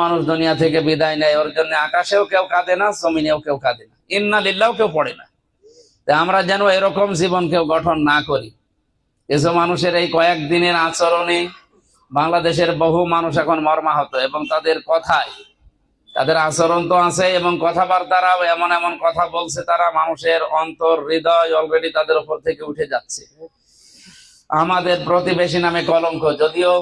মানুষ দুনিয়া থেকে বিদায় নেয়, ওর জন্য আকাশেও কেউ কাঁদে না, জমিনেও কেউ কাঁদে না, ইন্না লিল্লাহ কেউ পড়ে না। তা আমরা যেন এরকম জীবন কেউ গঠন না করি। কিছু মানুষের এই কয়েকদিনের আচরণে বাংলাদেশের বহু মানুষ এখন মর্মাহত, এবং তাদের কথায়, তাদের আচরণ তো আছে এবং কথাবার্তারাও এমন এমন কথা বলছে, তারা মানুষের অন্তর হৃদয় অলরেডি তাদের উপর থেকে উঠে যাচ্ছে। আমাদের প্রতিবেশী নামে কলঙ্ক, যদিও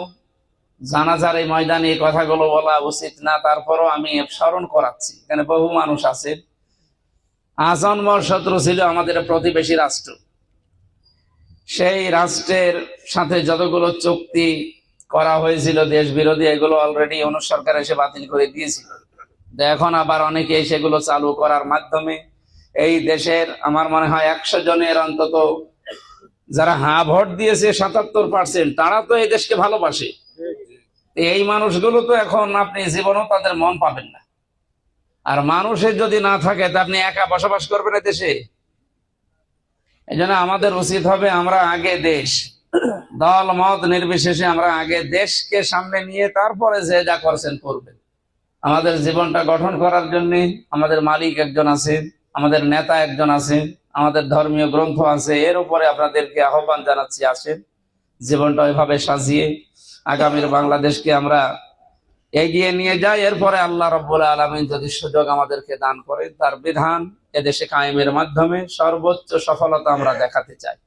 জানাজার এই ময়দানে এই কথাগুলো বলা উচিত না, তারপরও আমি স্মরণ করাচ্ছি। এখানে বহু মানুষ আছে, আজন্ম শত্রু ছিল আমাদের প্রতিবেশী রাষ্ট্র। সেই রাষ্ট্রের সাথে যতগুলো চুক্তি করা হয়েছিল দেশ বিরোধী, এগুলো অলরেডি অনুর সরকার এসে বাতিল করে দিয়েছিল। এখন আবার অনেকে সেগুলো চালু করার মাধ্যমে এই দেশের আমার মনে হয় 100 জনের অন্তত যারা হ্যাঁ ভোট দিয়েছে 77%, তারা তো এই দেশকে ভালোবাসে। এই মানুষগুলো তো এখন আপনি জীবনও তাদের মন পাবেন না। আর মানুষের যদি না থাকে তা আপনি একা বসবাস করবেন এই দেশে। এই জন্য আমাদের উচিত হবে আমরা আগে দেশ, দল মত নির্বিশেষে আমরা আগে দেশকে সামনে নিয়ে তারপরে যে যা করছেন করবেন। আমাদের জীবনটা গঠন করার জন্য আমাদের মালিক একজন আছে, আমাদের নেতা একজন আছে, আমাদের ধর্মীয় গ্রন্থ আছে। এর উপরে আপনাদেরকে আহ্বান জানাচ্ছি, আসেন জীবনটা ওইভাবে সাজিয়ে আগামীর বাংলাদেশকে আমরা এগিয়ে নিয়ে যাই। এরপরে আল্লাহ রাব্বুল আলামিন যদি সুযোগ আমাদেরকে দান করে, তার বিধান এদেশে কায়েমের মাধ্যমে সর্বোচ্চ সফলতা আমরা দেখাতে চাই।